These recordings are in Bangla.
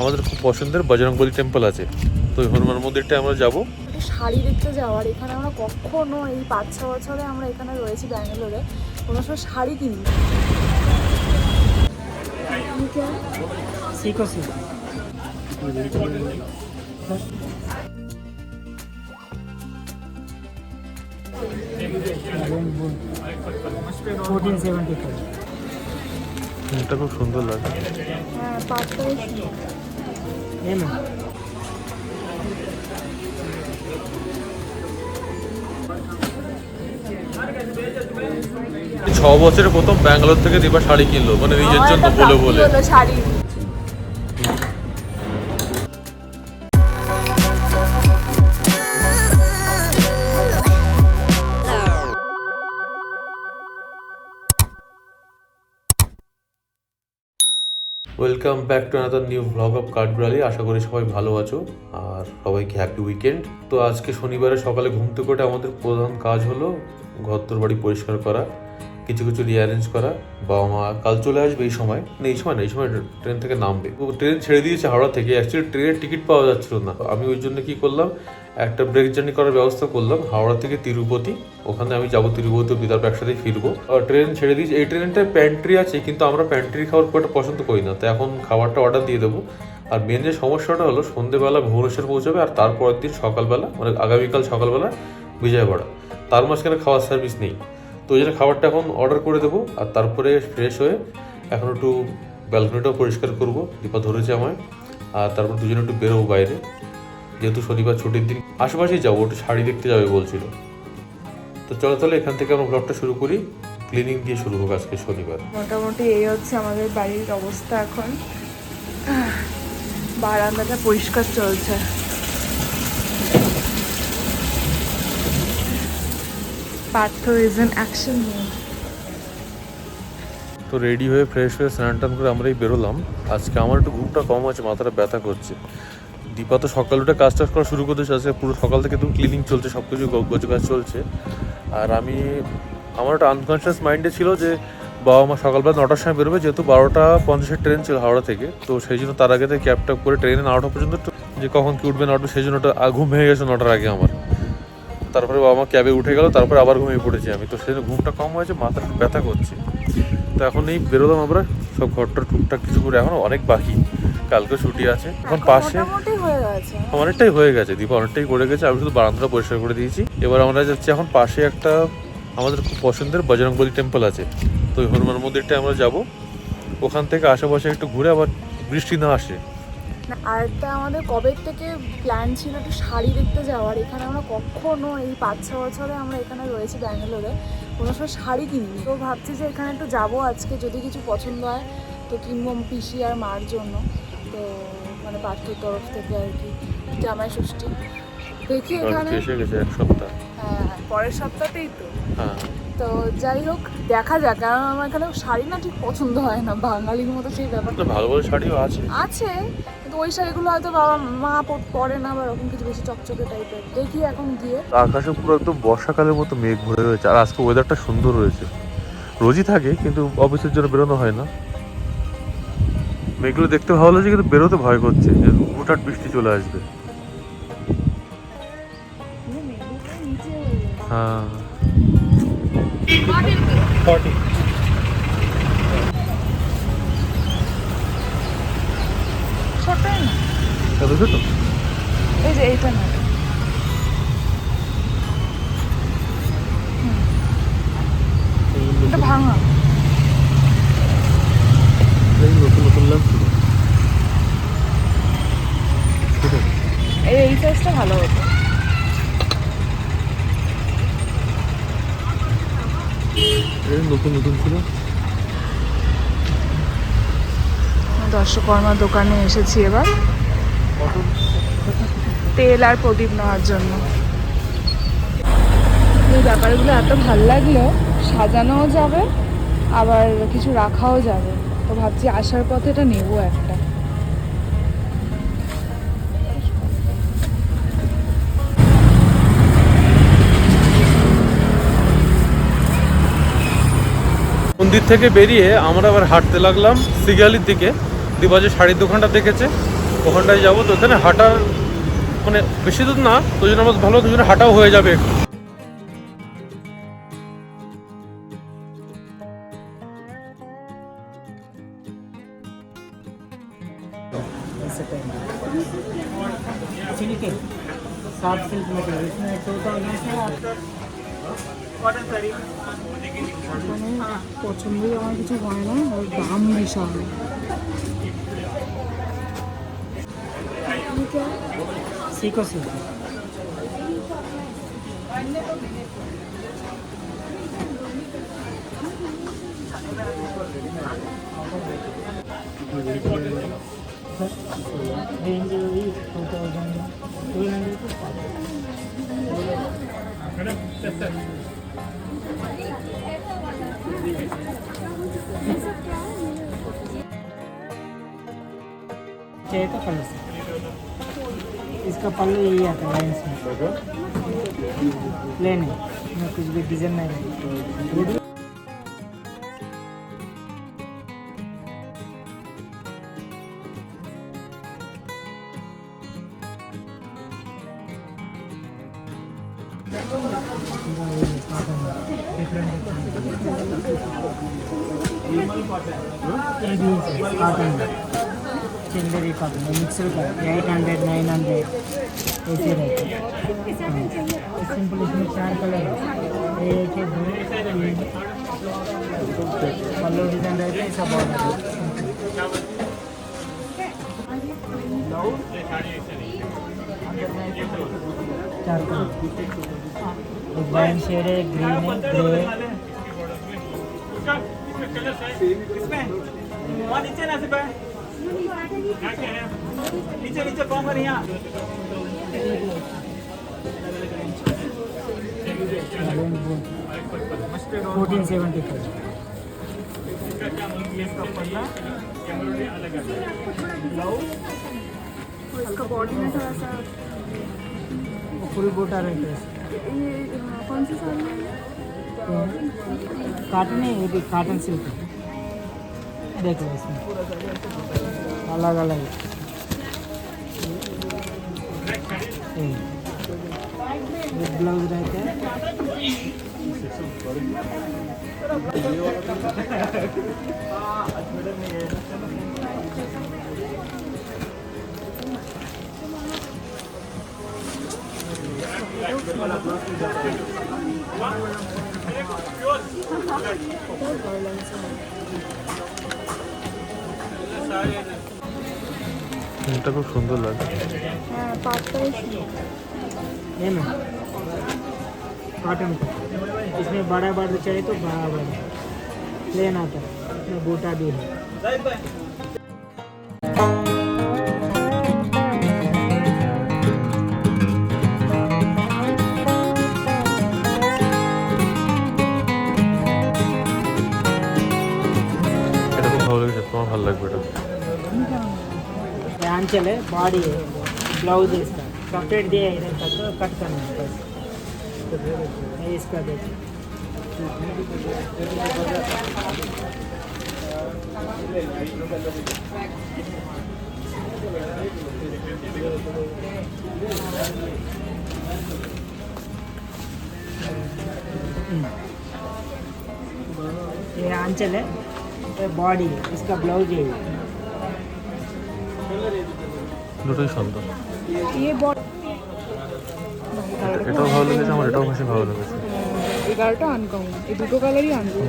আমাদের খুব পছন্দের বজরংবলী টেম্পল আছে, তো ওই হনুমান মন্দিরটা আমরা যাব। শাড়ি দেখতে যাওয়ার, এখানে আমরা কখনো এই 5-6 বছরে আমরা এখানে রয়েছি ব্যাঙ্গালোরে, কোনো সময় শাড়ি কিনি। এটা খুব সুন্দর লাগে। হ্যাঁ, পাঁচটাই সুন্দর। 6 বছরে প্রথম ব্যাঙ্গালোর থেকে দীপা শাড়ি কিনলো, মানে নিজের জন্য বলে বলে। শাড়ি welcome back to another new blog of কাঠবিড়ালি। আশা করি সবাই ভালো আছো আর সবাইকে হ্যাপি উইকেন্ড। তো আজকে শনিবারে সকালে ঘুম থেকে উঠে আমাদের প্রধান কাজ হলো ঘরদোর বাড়ি পরিষ্কার করা, কিছু কিছু রিঅ্যারেঞ্জ করা। বাবা মা কাল চলে আসবে এই সময়, এই সময় ট্রেন থেকে নামবে। ট্রেন ছেড়ে দিয়েছে হাওড়া থেকে, অ্যাকচুয়ালি ট্রেনের টিকিট পাওয়া যাচ্ছিল না। আমি ওই জন্য কি করলাম, একটা ব্রেক জার্নি করার ব্যবস্থা করলাম হাওড়া থেকে তিরুপতি। ওখানে আমি যাবো তিরুপতি অব্দি, তারপর একসাথেই ফিরবো। আর ট্রেন ছেড়ে দিয়েছে। এই ট্রেনটায় প্যান্ট্রি আছে, কিন্তু আমরা প্যান্ট্রি খাবার খুব একটা পছন্দ করি না, তো এখন খাবারটা অর্ডার দিয়ে দেবো। আর মেন যে সমস্যাটা হলো, সন্ধ্যেবেলা ভুবনেশ্বর পৌঁছাবে আর তারপরের দিন সকালবেলা, মানে আগামীকাল সকালবেলা বিজয়বাড়া। তার মাঝখানে খাওয়ার সার্ভিস নেই, তো ওই জন্য খাবারটা এখন অর্ডার করে দেবো। আর তারপরে ফ্রেশ হয়ে এখন একটু ব্যালকনিটাও পরিষ্কার করবো, দীপা ধরেছে আমায়। আর তারপর দুজনে একটু বেরোবো বাইরে, যেহেতু শনিবার ছুটির দিন। আশেপাশেই যাবো, একটু শাড়ি দেখতে যাবে বলছিল। তো চলো তাহলে এখান থেকে আমরা ব্লগটা শুরু করি। ক্লিনিং দিয়ে শুরু হোক আজকে শনিবার। মোটামুটি এই হচ্ছে আমাদের বাড়ির অবস্থা এখন। বারান্দাটা পরিষ্কার চলছে। Partha is in action. তো রেডি হয়ে ফ্রেশ হয়ে স্নান টান করে আমরাই বেরোলাম। আজকে আমার একটু ঘুমটা কম আছে, মাথাটা ব্যথা করছে। দীপা তো সকাল উঠে কাজ টাজ করা শুরু করতেছে, আজকে পুরো সকাল থেকে তো ক্লিনিং চলছে, সব কিছু গোছ কাজ চলছে। আর আমার একটা আনকনসিয়াস মাইন্ডে ছিল যে বাবা মা সকালবেলা 9টার সময় বেরোবে, যেহেতু 12টা 50-এর ট্রেন ছিল হাওড়া থেকে। তো সেই জন্য তার আগে থেকে ক্যাব ট্যাব করে ট্রেনে 9টা পর্যন্ত, যে কখন কি উঠবে না উঠবে সেই জন্য ঘুম ভেঙে গেছে 9টার আগে আমার। তারপরে বাবা মা ক্যাবে উঠে গেল, তারপরে আবার ঘুমিয়ে পড়েছি আমি। তো সেই জন্য ঘুমটা কম হয়েছে, মাথাটা ব্যথা করছে। তো এখন এই বেরোলাম আমরা, সব ঘরটার টুকটাক কিছু করে। এখনও অনেক বাকি, কালকে ছুটি আছে। এখন পাশে অনেকটাই হয়ে গেছে, দীপা অনেকটাই করে গেছে। আমি শুধু বারান্দাটা পরিষ্কার করে দিয়েছি। এবার আমরা যাচ্ছি এখন পাশে একটা আমাদের খুব পছন্দের বজরংবলী টেম্পল আছে, তো ওই হনুমান মন্দিরটা আমরা যাব। ওখান থেকে আশেপাশে একটু ঘুরে আবার বৃষ্টি না আসে। আর একটা আমাদের কবে থেকে প্ল্যান ছিল একটু শাড়ি দেখতে যাওয়ার। এখানে আমরা কখনো এই 5-6 বছরে আমরা এখানে রয়েছি ব্যাঙ্গালোরে, কোনো সময় শাড়ি কিনিনি। তো ভাবছি যে এখানে একটু যাবো আজকে, যদি কিছু পছন্দ হয় তো কিনবো পিসি আর মার জন্য। তো মানে পার্থর তরফ থেকে আর কি, জামাই ষষ্ঠী দেখি এখানে। এসে গেছে এক সপ্তাহ। হ্যাঁ, পরের সপ্তাহতেই তো। হ্যাঁ, তো যাই হোক, দেখা যাক। কারণ আমার এখানে শাড়ি না ঠিক পছন্দ হয় না, বাঙালির মতো সেই ব্যাপারটা। ভালো ভালো শাড়িও আছে, কিন্তু ওই শাড়িগুলো হয়তো বাবা মা পরে না, বা এরকম কিছু বেশি চকচকে টাইপের। দেখি এখন গিয়ে। আকাশে পুরো একদম বর্ষাকালের মতো মেঘ ভরে রয়েছে। আর আজকে ওয়েদারটা সুন্দর রয়েছে, রোজই থাকে কিন্তু অফিসের জন্য বেরোনো হয় না। মেঘগুলো দেখতে ভালো লাগছে, কিন্তু বেরোতে ভয় করছে, হুটহাট বৃষ্টি চলে আসবে। হ্যাঁ, ছোটই না, এত ছোট? এই যে এইটা না, এটা ভাঙা। নতুন নতুন লাগছে। এই সাইজটা ভালো হতো। নতুন নতুন ছিল। দর্শকর্মার দোকানে এসেছি এবার তেল আর প্রদীপ নেওয়ার জন্য। এই ব্যাপারগুলো এত ভাল লাগলো, সাজানোও যাবে আবার কিছু রাখাও যাবে। তো ভাবছি আসার পথে এটা নেবো একটা। মন্দির থেকে বেরিয়ে আমরা আবার হাঁটতে লাগলাম সিগালির দিকে। দিবা যে শাড়ির দোকানটা দেখেছে, ওখানটায় যাবো। তো ওখানে হাঁটার মানে বেশি দূর না, তো জন্য আমার ভালো দুজনে হাঁটাও হয়ে যাবে। सात सिल्क मटेरियल इसमें 2000 से कॉटन साड़ी পছন্দই আমার কিছু হয় না, আর দাম বিশাল। सीको सिल्क रेंज 2200 चाहिए तो कलर से इसका पल्लू यही आता है लाइन्स में प्लेन है, इसमें कुछ भी डिजाइन नहीं है। चिंदेरी कॉटन मिक्सर का 800 900 ऐसे रहते हैं। सिंपल इसमें 4 कलर है, एक है दो पल्लू डिजाइन रहते हैं सब और चार कलर, एक वाइन शेड है, ग्रीन है, ग्रे है। नीचे नीचे कॉम कर यहाँ 1475 इसका बॉडी में थोड़ा सा फुल बूटा रहता है। ये कौन सी साड़ी है? काटन है, ये भी काटन सिल्क है। देख लो इसमें अलग अलग ब्लाउज रहते हैं। এটা খুব সুন্দর লাগে। হ্যাঁ পাটটাই সুন্দর। है ना कॉटन का, इसमें बड़ा बड़ा चाहिए तो बड़ा बड़ा प्लेन आता है, इसमें बूटा भी है। এটা খুব ভালো লেগেছে, তোমার ভালো লাগবে এটা। ध्यान चले बॉडी है, ब्लाउज है इसका सेपरेट दिया है, इधर तक तो कट करना है बस। ये इसका देखिए ये आंचल है, ये बॉडी है, इसका ब्लाउज है। দুটোই সুন্দর। ये बॉडी এটাও ভালো লেগেছে আমার, এটাও বেশি ভালো লেগেছে। 11টা আনকমন, এই দুটো কালারই আনকমন।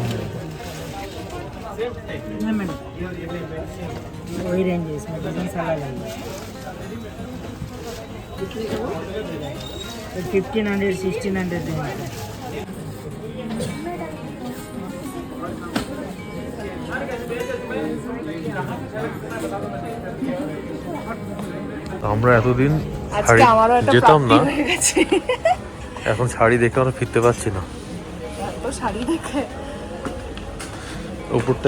नहीं मैडम वही रेंज है, इसमें डिजाइन सारा लगेगा 1500 1600 रेंज है। আমরা এতদিন আজকে আমারও একটা যেতাম প্রাপ্তি না, হয়ে গেছে। এখন শাড়ি দেখে আমরা ফিরতে পারছি না। এত শাড়ি দেখে উপরটা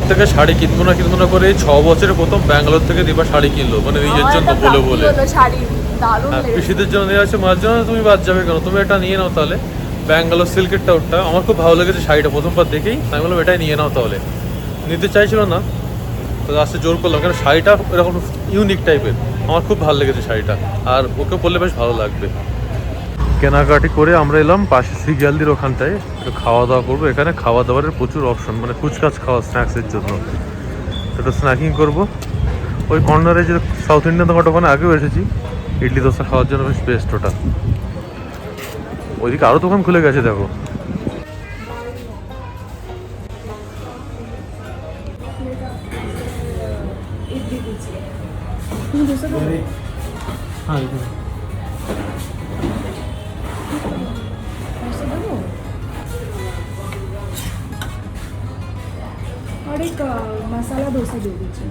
থেকে শাড়ি কিনবো না করে 6 বছরে প্রথম ব্যাঙ্গালোর থেকে দীপা শাড়ি কিনলো, মানে নিজের আমার জন্য একটা বলে প্রাপ্তি বলে। হলো শাড়ি, দারুণ লেগেছে। পিসিদের জন্য দেওয়া আছে, মার জন্য তুমি বাদ যাবে কেন, তুমি এটা নিয়ে নাও তাহলে। ব্যাঙ্গালোর সিল্কের টাউটটা আমার খুব ভালো লেগেছে শাড়িটা, প্রথমবার দেখেই আমি বললাম এটাই নিয়ে নাও তাহলে। নিতে চাইছিল না, তো আসতে জোর করলাম, কারণ শাড়িটা এরকম ইউনিক টাইপের, আমার খুব ভালো লেগেছে শাড়িটা, আর ওকে পরলে বেশ ভালো লাগবে। কেনাকাটি করে আমরা এলাম পাশে শিয়ালদির ওখানটায়, একটু খাওয়া দাওয়া করবো। এখানে খাওয়া দাওয়ারের প্রচুর অপশন, মানে কুচকাচ খাওয়া স্ন্যাক্সের জন্য একটু স্ন্যাকিং করবো। ওই কর্নারে যে সাউথ ইন্ডিয়ান দোকানটা, ওখানে আগেও এসেছি, ইডলি দোসা খাওয়ার জন্য বেশ বেস্ট ওটা। ওইদিকে আরও দোকান খুলে গেছে দেখো। হ্যাঁ और एक मसाला डोसा दे दीजिए।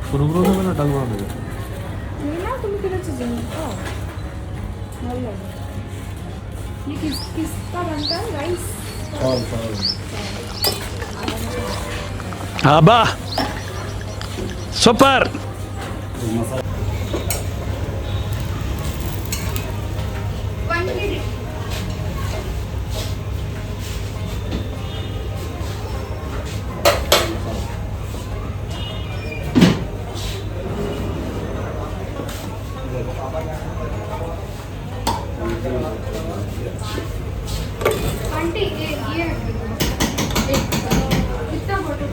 পুরোগুলো নেবে না ডালগোড়া নেবে? ना तुम किधर से जाओ? ভাল লাগে। ये किसका बनता है राइस? Abah, super. आंटी ये कितना फोटो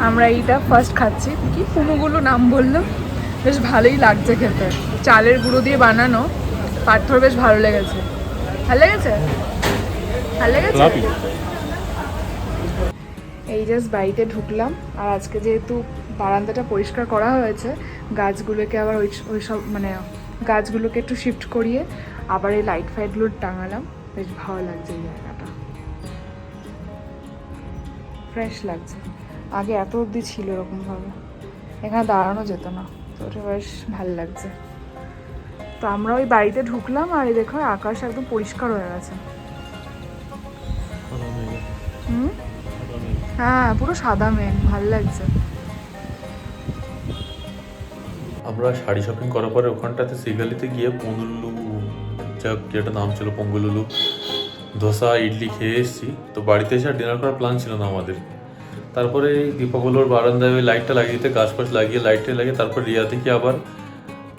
আমরা এইটা ফার্স্ট খাচ্ছি, কি পুনুগুলো নাম বললো, বেশ ভালোই লাগছে খেতে। চালের গুঁড়ো দিয়ে বানানো, পাথর বেশ ভালো লেগেছে। ভালো লেগেছে? ভালো লেগেছে? এই জাস্ট বাড়িতে ঢুকলাম, আর আজকে যেহেতু বারান্দাটা পরিষ্কার করা হয়েছে, গাছগুলোকে আবার ওই সব মানে গাছগুলোকে একটু শিফট করিয়ে আবার এই লাইট ফাইটগুলো টাঙালাম। বেশ ভালো লাগছে এই জায়গাটা, ফ্রেশ লাগছে। আগে এত অবধি ছিল এরকমভাবে, এখানে দাঁড়ানো যেত না, তো ওটা বেশ ভালো লাগছে। তো আমরা ওই বাড়িতে ঢুকলাম, আর এই দেখো আকাশ একদম পরিষ্কার হয়ে গেছে। হুম, হ্যাঁ পুরো সাদা মেঘ, ভালো লাগছে। আমরা শাড়ি শপিং করার পরে ওখানটাতে সিগালিতে গিয়ে পঙ্গুলুলু, যা যেটা নাম ছিল পঙ্গুলুলু, ধোসা ইডলি খেয়ে এসেছি। তো বাড়িতে এসে আর ডিনার করার প্ল্যান ছিল না আমাদের। তারপরে দীপাবলির বারান্দায় ওই লাইটটা লাগিয়ে দিতে, গাছ ফাছ লাগিয়ে লাইটটা লাগিয়ে তারপর রিয়া থেকে আবার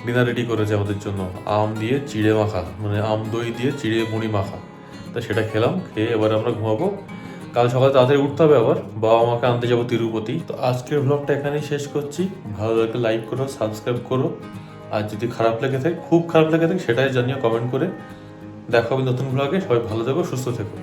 ডিনার রেডি করেছে আমাদের জন্য। আম দিয়ে চিড়ে মাখা, মানে আম দই দিয়ে চিড়ে মুড়ি মাখা। তা সেটা খেলাম, খেয়ে এবার আমরা ঘুমাবো। কাল সকালে তাড়াতাড়ি উঠতে হবে, আবার বাবা মাকে আনতে যাবো তিরুপতি। তো আজকের ব্লগটা এখানেই শেষ করছি। ভালো লাগলে লাইক করো, সাবস্ক্রাইব করো, আর যদি খারাপ লেগে থাকে, খুব খারাপ লেগে থাকে, সেটাই জানিও কমেন্ট করে। দেখা হবে নতুন ব্লগে। সবাই ভালো থেকো, সুস্থ থেকো।